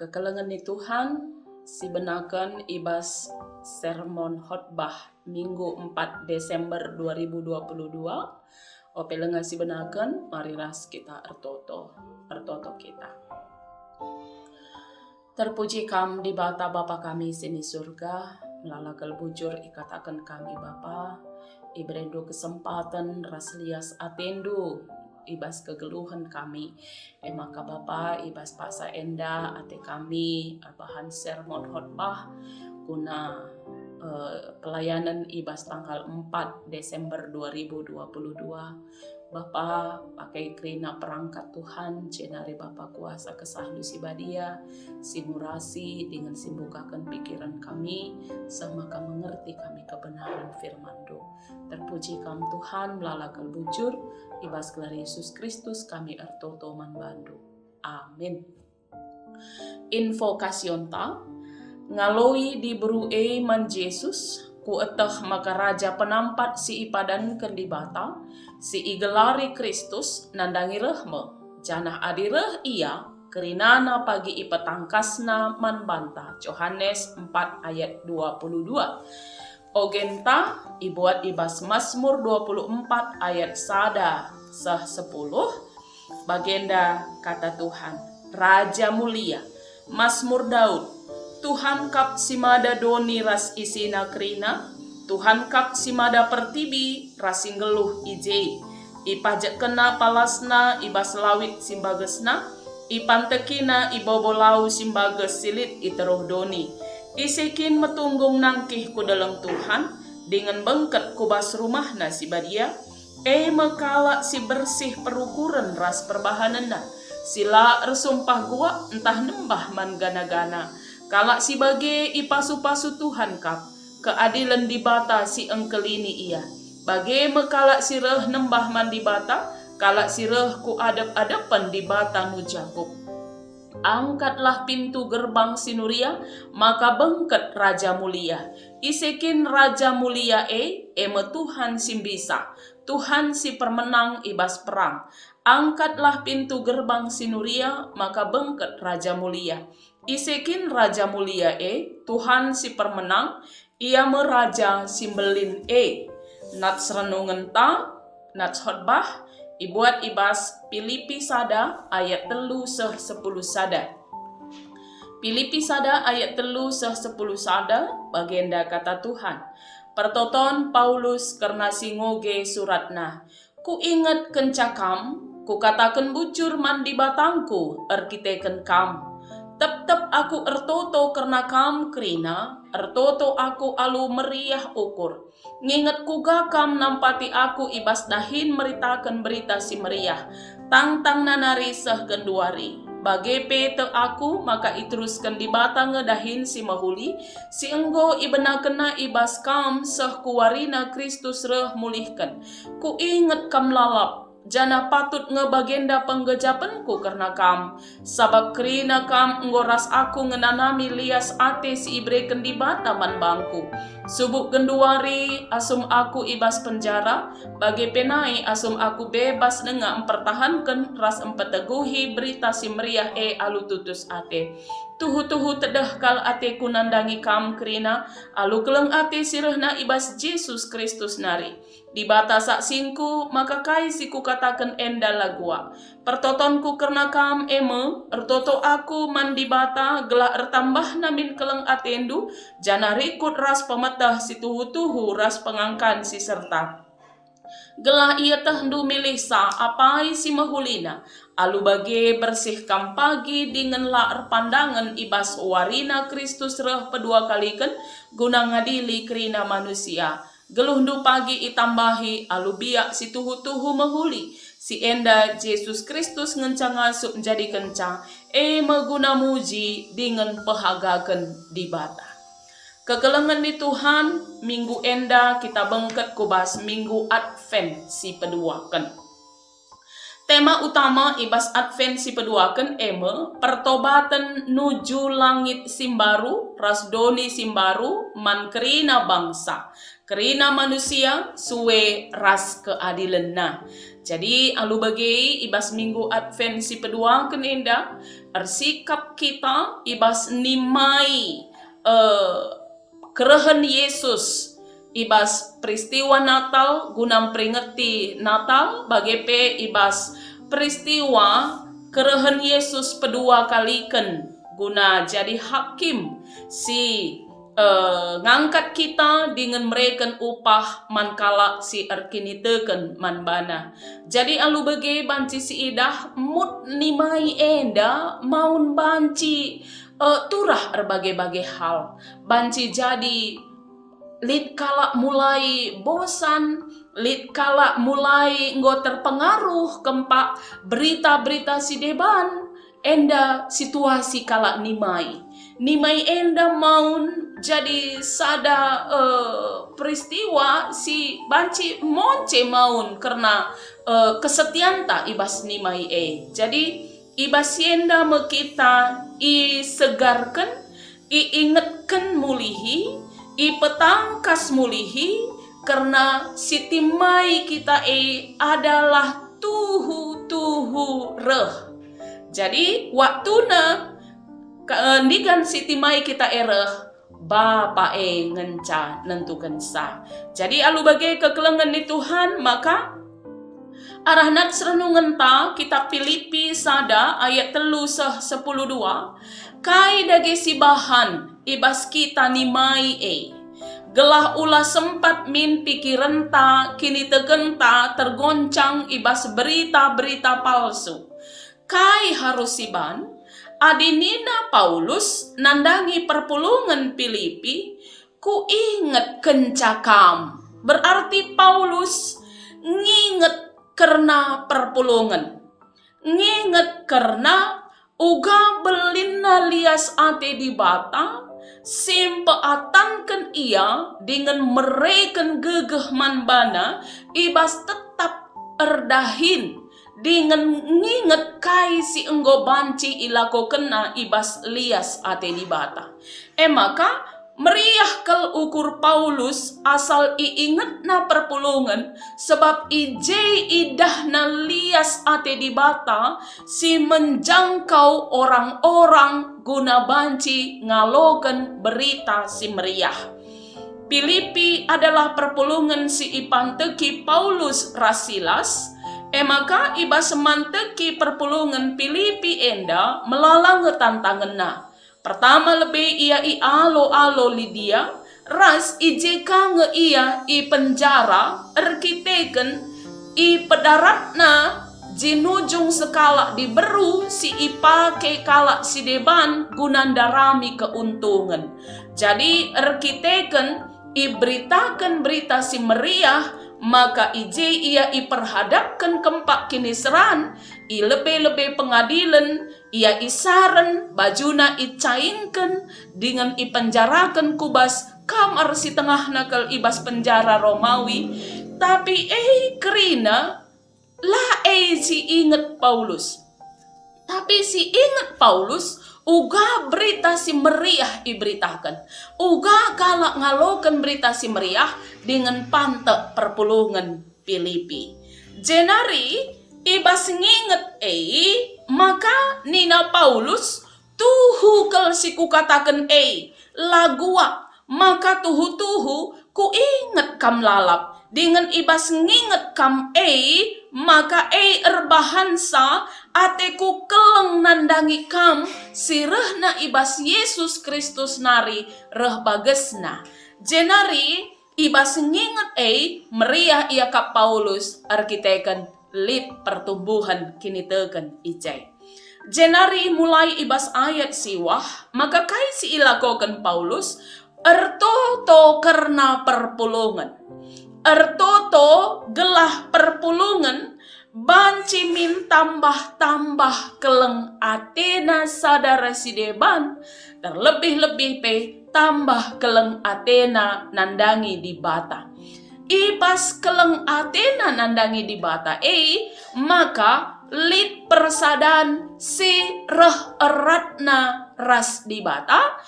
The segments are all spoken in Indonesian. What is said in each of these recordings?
Kekelengan ni Tuhan, sibenakan ibas sermon khotbah Minggu 4 Desember 2022. Opelengan sibenakan, mariras kita ertoto kita. Terpuji kam di bata Bapa kami sini surga, melalakal bujur ikatakan kami Bapa, ibrendo kesempatan raslias atendu ibas kegeluhan kami, maka Bapa ibas paksa enda ate kami bahan sermon khotbah guna pelayanan ibas tanggal 4 Desember 2022. Bapa pakai kerina perangkat Tuhan, jenari Bapa kuasa kesahlu sibadia, simurasi dengan simbukakan pikiran kami, sama kami mengerti kami kebenaran firman-Do. Terpuji kam Tuhan melalakal bujur, ibas gelar Yesus Kristus kami ertoto manbandu. Amin. Info kasionta, ngaloi di berue man Yesus, ku etah maka raja penampat si ipadan kendibata, si igelari Kristus nandangi rehme, janah adireh ia, kerinana pagi ipetangkasna manbanta. Yohanes 4 ayat 22. Ogenta ibuat ibas Mazmur 24 ayat sada sah 10. Bagenda kata Tuhan, Raja mulia, Mazmur Daud, Tuhan kap simada doni ras isina krina, Tuhan kap simada pertibi rasinggeluh ijei, ipajak kena palasna ibas lawit simbagesna, ipantekina ibobolau simbages silit iteruh doni, isekin metunggung nangkih ku dalam Tuhan, dengan bengket kubas rumahna si badia, mekala si bersih perukuran ras perbahanana, sila resumpah gua entah nembah man gana-gana, kalak si bage ipasu-pasu Tuhan kap, keadilan dibata si engkelini ia. Bage mekalak si reh nembah man dibata, kalak si reh ku adep-adepan dibata nu Jakub. Angkatlah pintu gerbang sinuria, maka bengket Raja mulia. Isekin Raja mulia eme Tuhan simbisa, Tuhan si permenang ibas perang. Angkatlah pintu gerbang sinuria, maka bengket Raja mulia. Isekin Raja mulia Tuhan si permenang, ia meraja simbelin Nats renungan nats khotbah, ibuat ibas Filipi sada ayat 3-10 sada. Filipi sada ayat 3-10 sada, bagenda kata Tuhan. Pertoton Paulus karena singoge suratna. Ku ingat kencakam, ku katakan bujur mandi batangku, erkiteken kam. Tep-tep aku ertoto karena kam krina, ertoto aku alu meriah ukur. Nginget ku gakam nampati aku ibas dahin meritakan berita si meriah. Tang-tang nanari seh genduari. Bage pete aku maka iteruskan di batang ngedahin si mahuli. Si enggo ibena kena ibas kam seh kuwarina Kristus reh mulihkan. Ku inget kam lalap. Jana patut ngebagenda penggejapanku karena kam, sabab kerina kam ngoras aku ngenanami lias ate si ibreken di bata man bangku. Subuk genduari asum aku ibas penjara, bagi penai asum aku bebas dengan mempertahankan ras empeteguhi berita si meriah alu tutus ate. Tuhu-tuhu tedah kal ate ku nandangi kam kerina, alu keleng ate sirehna ibas Yesus Kristus nari. Di batasak singku maka kai siku katakan enda lagua. Pertotonku karena kam ertoto aku mandi bata gelah ertambah namin keleng atendu, jana rikut ras pemetah si tuhu-tuhu ras pengangkan si serta. Gelah ia tehdu milih sa apai si mahulina, alu bage bersih kam pagi dengan laar pandangan ibas warina Kristus reh pedua kalikan guna ngadili kerina manusia. Geluhdu pagi itambahi alu biak si tuhu-tuhu mahuli, si enda Yesus Kristus ngencang asup jadi kencang, meguna muji dengan pehagakan di bata. Kekelengan di Tuhan, minggu enda kita bengket kubas minggu Advent si peduakan. Tema utama ibas Advent si peduakan pertobatan nuju langit simbaru, rasdoni simbaru, man kerina bangsa. Kerina manusia suwe ras keadilan na. Jadi alu bagi ibas minggu Advent si peduang kenenda ersikap kita ibas nimai kerahan Yesus ibas peristiwa Natal guna peringati Natal bagi pe ibas peristiwa kerahan Yesus pedua kaliken guna jadi hakim si ngangkat kita dengan mereka upah mankala si erkiniteken manbana. Jadi alu bagi banci si idah mut nimai enda maun banci turah berbagai-bagai hal. Banci jadi lid kala mulai bosan, lid kala mulai nggo terpengaruh kempak berita-berita si deban, enda situasi kala nimai enda maun jadi sada peristiwa si banci monce maun karena kesetian ta ibas nimai jadi ibas yenda me kita i segarkan i ingetkan mulihi i petangkas mulihi karena si timai kita adalah tuhu reh. Jadi waktuna ndikan si timai kita Bapa ngenca nentukan sah. Jadi alu bagai kekelengan di Tuhan maka arah nat serenungan ta kitab Filipi sada ayat 3:10-2 kai dage si bahan ibas kita nimai gelah ulah sempat min pikiran ta kini tegenta tergoncang ibas berita-berita palsu kai harus siban adinina Paulus nandangi perpulungan Filipi ku inget kencakam. Berarti Paulus nginget karena perpulungan. Nginget karena uga belina lias ate di bata simpeatankan ia dengan mereken gegeh manbana ibas tetap erdahin dengan nginget kai si enggo banci ilako kena ibas lias ate di bata. Maka meriah kel ukur Paulus asal iinget na perpulungan sebab ije idah na lias ate di bata si menjangkau orang-orang guna banci ngaloken berita si meriah. Filipi adalah perpulungan si ipanteki Paulus rasilas. Maka iba semanteki perpulungan Filipi enda melalang tantangan na. Pertama lebih ia i alo Lydia, ras ijeka nge ia i penjara, erkiteken i pedaratna jinujung sekala diberu si ipake kala si deban gunandarami keuntungan. Jadi erkiteken i beritakan berita si meriah maka ije ia iperhadapkan kempak kiniseran, i lebih-lebih pengadilan, ia isaran, bajuna icainkan, dengan ipenjarakan kubas kamar si tengah nakal ibas penjara Romawi, tapi kerina lah si inget Paulus. Tapi si inget Paulus, uga berita si meriah iberitakan. Uga galak ngalokan berita si meriah dengan pantek perpulungan Filipi. Jenari ibas nginget maka nina Paulus tuhu kel si ku katakan lagua maka tuhu ku inget kam lalap dengan ibas nginget kam maka erbahansa ateku keleng nandangi kam sirehna ibas Yesus Kristus nari reh bagesna. Jenari ibas nginget meriah ia kap Paulus arkiteken lip pertumbuhan kini teken ijai. Jenari mulai ibas ayat siwah maka kai si ilakoken Paulus ertoto karena perpulungan. Ertoto gelah perpulungan banci min tambah-tambah keleng Athena sadara si deban terlebih-lebih tambah keleng Athena nandangi di bata. ibas keleng atena nandangi di bata maka lit persadan si reh eratna ras di bata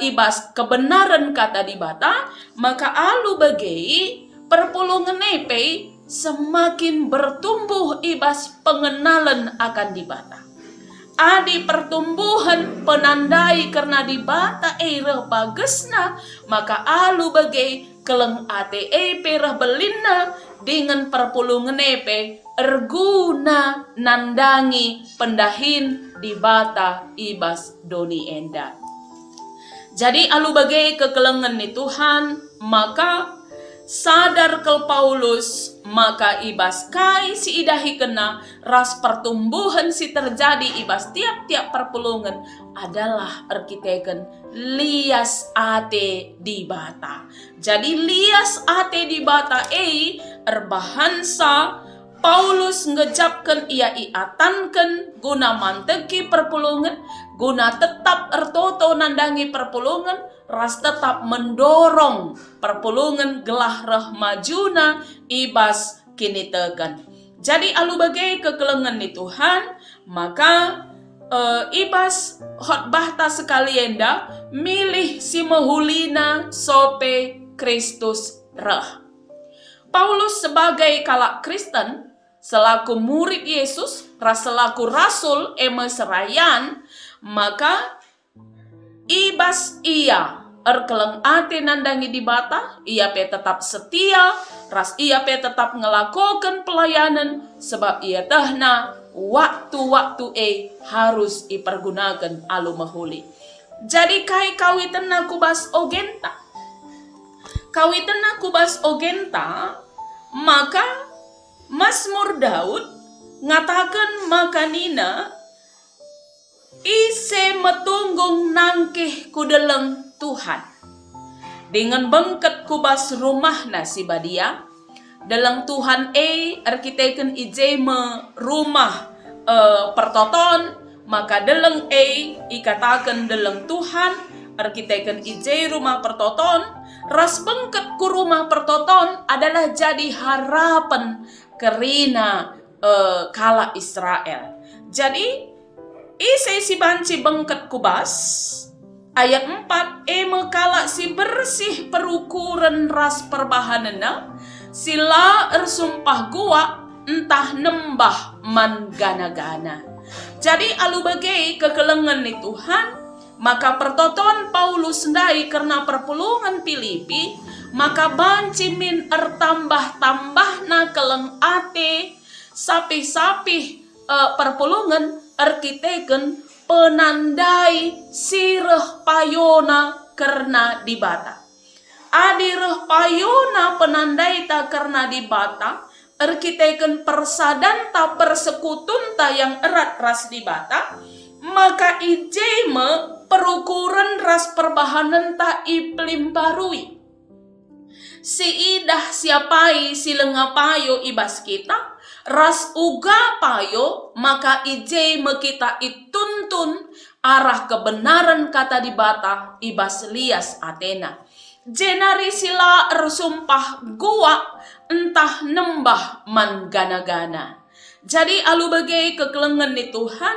ibas kebenaran kata di bata, maka alu bagai perpulungan epe semakin bertumbuh ibas pengenalan akan di bata. Adi pertumbuhan penandai karena di bata reh bagesna, maka alu bagai keleng ate reh belina dengan perpulungan epe erguna nandangi pendahin di bata ibas doni enda. Jadi alu bagai kekelengan ni Tuhan, maka sadar ke Paulus, maka ibas kai si idahi kena ras pertumbuhan si terjadi ibas tiap-tiap perpulungan adalah arkiteken lias ate di bata. Jadi lias ate di bata erbahansa Paulus ngejapkan ia iatankan guna manteki perpulungan, guna tetap ertoto nandangi perpulungan, ras tetap mendorong perpulungan gelah reh majuna ibas kini tegan. Jadi alu bagai kekelengan ni Tuhan, maka ibas khotbah ta sekalienda milih si mahulina sope Kristus reh. Paulus sebagai kalak Kristen, selaku murid Yesus, selaku rasul serayan, maka ibas ia erkeleng ate nandangi di bata, ia pe tetap setia, ras ia pe tetap ngelakukan pelayanan, sebab ia tahna waktu-waktu harus dipergunakan alu mahuli. Jadi kai kawitan aku bas ogenta. Kawitan aku bas ogenta, maka Mazmur Daud ngatakan makanina ise metunggung nangkih ku deleng Tuhan. Dengan bengket kubas rumah nasi badia, deleng Tuhan arkiteken ijeme rumah pertoton, maka deleng ikatakan deleng Tuhan arkiteken ije rumah pertoton, ras bengket ku rumah pertoton adalah jadi harapan kerina kala Israel. Jadi ise si banci bengket kubas ayat 4 mekala si bersih perukuran ras perbahanena sila ersumpah gua entah nembah man gana-gana. Jadi alu bagai kekelengan ni Tuhan, maka pertoton Paulus ndai karena perpulungan Filipi, maka banci min ertambah-tambah na keleng ate sapi-sapi perpulungan arkiteken penandai sireh payona karena di bata. Adi reh payona penandai ta karena di bata, arkiteken persadan ta persekutun ta yang erat ras di bata, maka ijeme perukuran ras perbahanan ta iplim barui. Si idah siapai si lengapayo ibas kita, ras uga payo, maka ijeme kita ituntun arah kebenaran kata di bata ibas lias Athena. Jenari sila ersumpah gua entah nembah man gana-gana. Jadi alu bagai kekelengan di Tuhan,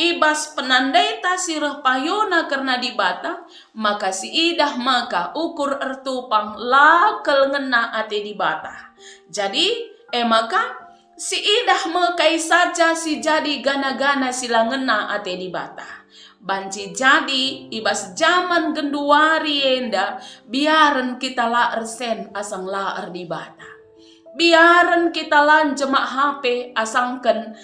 ibas penandai ta sirah payona karena di bata, maka si idah maka ukur ertupang la kelengena ate di bata. Jadi maka si idah mekai saja si jadi gana-gana sila ngena ate di bata. Banci jadi ibas zaman genduari enda biaran kita laer sen asang laer di bata. Biaran kita lanjemak HP asangken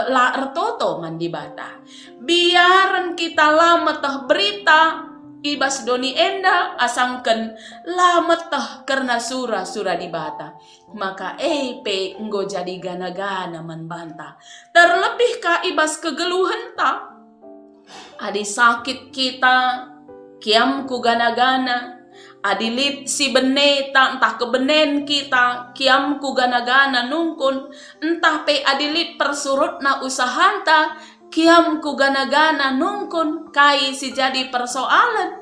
laer toto man di bata. Biaran kita lametah berita ibas doni enda asangken lametah karena surah-surah di bata. Maka pe enggo jadi gana-gana man banta. Terlebih ka ibas kegeluhan ta. Adi sakit kita, kiam ku gana-gana. Adilit si beneta, entah kebenen kita, kiam ku gana-gana nungkun. Entah pe adilit persurut na usahanta, kiam ku gana-gana nungkun. Kai si jadi persoalan.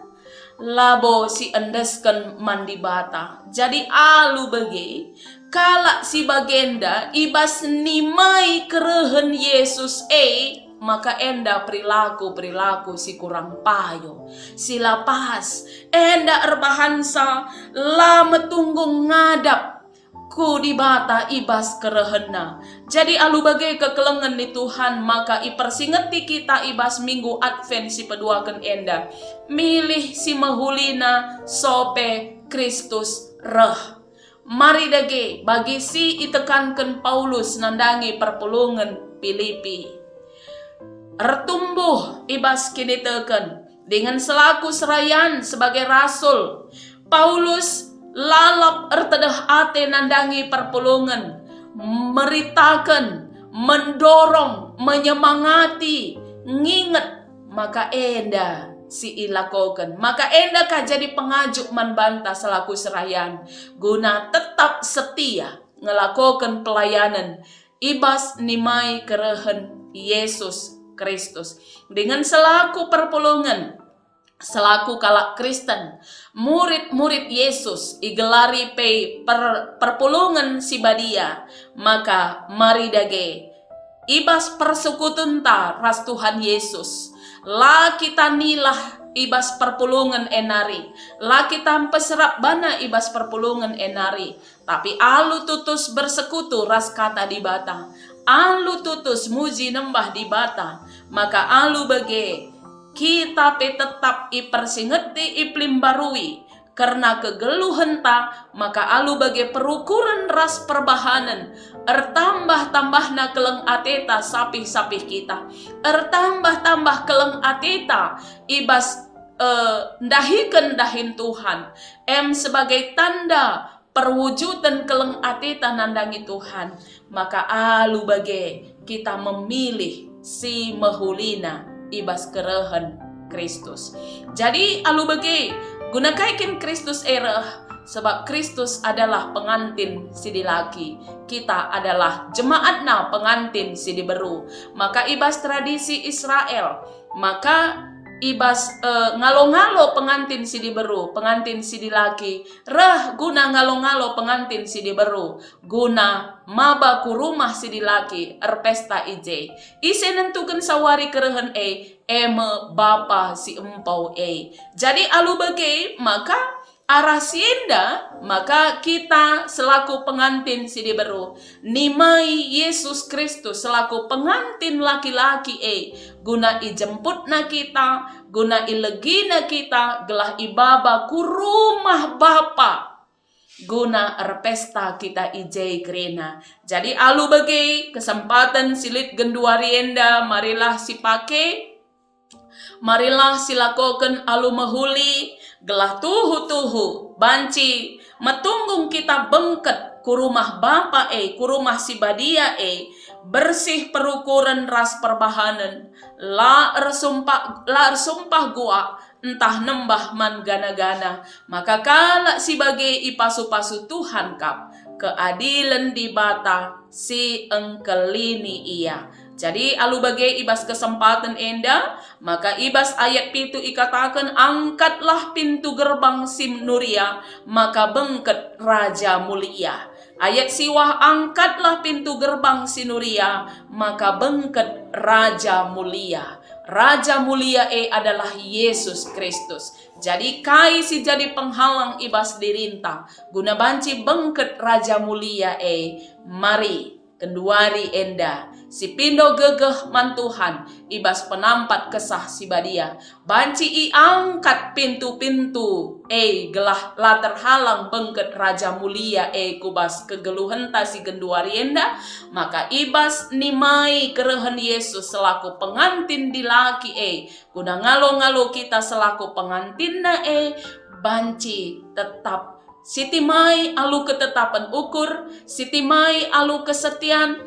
labo si endesken mandi bata. Jadi alu bagi kalak si bagenda ibas nimai kerehen Yesus maka enda perilaku si kurang payo, si lapas, enda erbahansa la metunggung ngadap ku di bata ibas kerehena. Jadi alu bagai kekelengan di Tuhan, maka ipersingeti kita ibas minggu Advent si peduakan enda milih si mahulina sope Kristus reh. Mari dage bagi si itekankan Paulus nandangi perpulungan Filipi. Ertumbuh ibas kini teken dengan selaku serayan sebagai rasul. Paulus lalap ertedah ate nandangi perpulungan, meritakan, mendorong, menyemangati, nginget, maka enda si ilakokan. Maka enda kah jadi pengajuk manbanta selaku serayan guna tetap setia ngelakokan pelayanan ibas nimai kerehen Yesus Kristus dengan selaku perpulungan, selaku kalak Kristen, murid-murid Yesus igelari perpulungan si badia. Maka mari dage ibas persekutuan ta ras Tuhan Yesus la kita nilah ibas perpulungan enari, la kita peserap bana ibas perpulungan enari, tapi alu tutus bersekutu ras kata di bata, alu tutus muji nembah di bata, maka alu bage kita tetap ipersingeti iplim barui karena kegeluhan ta, maka alu bagi perukuran ras perbahanan ertambah-tambahna keleng ateta sapih-sapih kita, ertambah-tambah keleng ateta ibas dahikan dahin Tuhan sebagai tanda perwujudan keleng ateta nandangi Tuhan. Maka alu bagi kita memilih si mahulina ibas kerehen Kristus. Jadi alu bagi guna kaikin Kristus ereh, sebab Kristus adalah pengantin si dilaki, kita adalah jemaatna pengantin si diberu. Maka ibas tradisi Israel, maka ibas ngalo-ngalo pengantin si diberu, pengantin si dilaki reh guna ngalo-ngalo pengantin si diberu, guna maba ku rumah si dilaki erpesta ije ise nentukan sawari kerehen eme bapa si empau Jadi alu bage maka arah sienda, maka kita selaku pengantin si diberu nimai Yesus Kristus selaku pengantin laki-laki guna ijemputna kita, guna ilegina kita gelah ibaba ku rumah bapa, guna erpesta kita ijai krena. Jadi alu bagi kesempatan silit genduari enda, marilah si pake, marilah silakoken alu mahuli gelah tuhu-tuhu banci metunggung kita bengket ku rumah bapa ku rumah si badia bersih perukuran ras perbahanan la ersumpah gua entah nembah man gana-gana, maka kalak si bagai ipasu-pasu Tuhan kap keadilan di bata si engkelini ia. Jadi alu bagai ibas kesempatan enda, maka ibas ayat pitu ikatakan angkatlah pintu gerbang sim nuria, maka bengket raja mulia. Ayat siwah angkatlah pintu gerbang sinuria, maka bengket raja mulia. Raja mulia adalah Yesus Kristus. Jadi kai si jadi penghalang ibas dirintang, guna banci bengket raja mulia mari kenduari enda si pindo gegeh mantuhan ibas penampat kesah si badia banci angkat pintu-pintu gelah la terhalang bengket raja mulia kubas kegeluhan ta si genduari enda, maka ibas nimai kerehen Yesus selaku pengantin dilaki guna ngalo-ngalo kita selaku pengantinna banci tetap sitimai alu ketetapan ukur, sitimai alu kesetian,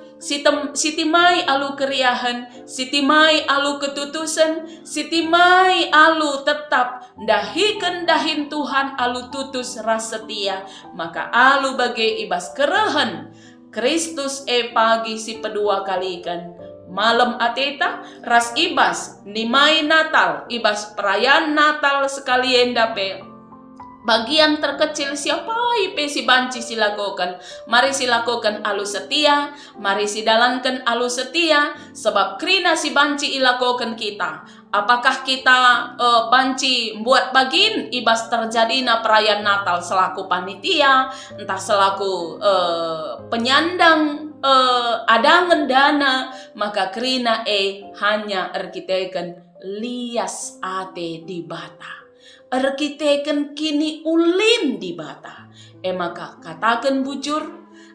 sitimai alu keriahan, sitimai alu ketutusan, sitimai alu tetap dahikan dahin Tuhan alu tutus ras setia, maka alu bagai ibas kerehen Kristus pagi si pedua kalikan malam ateta ras ibas nimai Natal, ibas perayaan Natal sekalian dape bagian terkecil siapa ipe si banci silakukan. Mari silakukan alu setia, mari sidalankan alu setia, sebab krina si banci ilakukan kita. Apakah kita banci buat bagin ibas terjadinya perayaan Natal selaku panitia, entah selaku penyandang adangan dana, maka krina hanya erkiteken lias ate di bata. Erkiteken kini ulin di bata. Maka katakan bujur,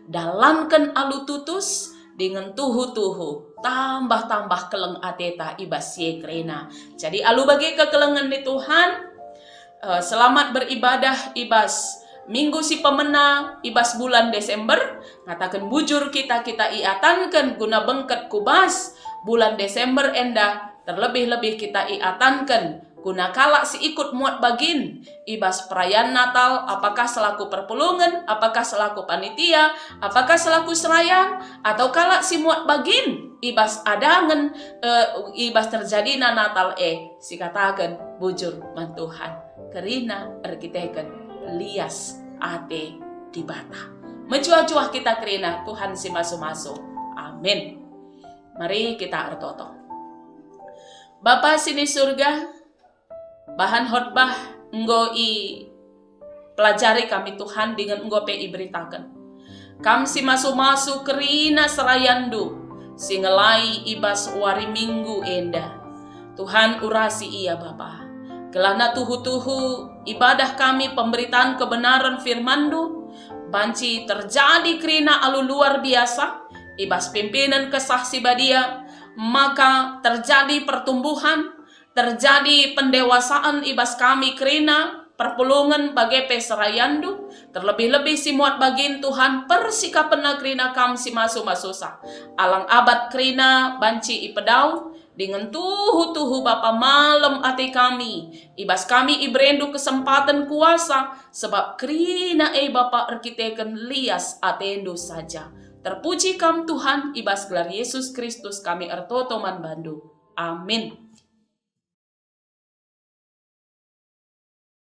dalamkan alu tutus dengan tuhu-tuhu. Tambah-tambah keleng ateta ibas ye krena. Jadi alu bagi kekelengan di Tuhan. Selamat beribadah ibas minggu si pemenang ibas bulan Desember. Katakan bujur kita iatankan guna bengket kubas bulan Desember endah. Terlebih-lebih kita iatankan guna kalak si ikut muat bagin ibas perayaan Natal, apakah selaku perpulungan, apakah selaku panitia, apakah selaku serayan, atau kalak si muat bagin ibas adangan ibas terjadinya Natal si katakan bujur man Tuhan kerina erkiteken lias ate di bata. Mencuah-cuah kita kerina Tuhan si masu-masu. Amin. Mari kita ertoto. Bapa sini surga, bahan khotbah enggo i pelajari kami Tuhan dengan enggo pe iberitakan. Kam si masu-masu kerina serayandu singelai ibas wari minggu enda. Tuhan urasi ia Bapa. Kelana tuhu-tuhu ibadah kami pemberitaan kebenaran firmandu banci terjadi kerina alu luar biasa ibas pimpinan kesaksi badia, maka terjadi pertumbuhan, terjadi pendewasaan ibas kami kerina perpulungan bagai peserayandu, terlebih-lebih si muat bagin Tuhan persikapan kerina kam si masu-masusa alang abad kerina banci ipedau dengan tuhu-tuhu Bapa malam ati kami ibas kami ibrendu kesempatan kuasa sebab kerina Bapa erkiteken lias atendu saja. Terpuji kam Tuhan ibas gelar Yesus Kristus kami ertotoman bandu. Amin.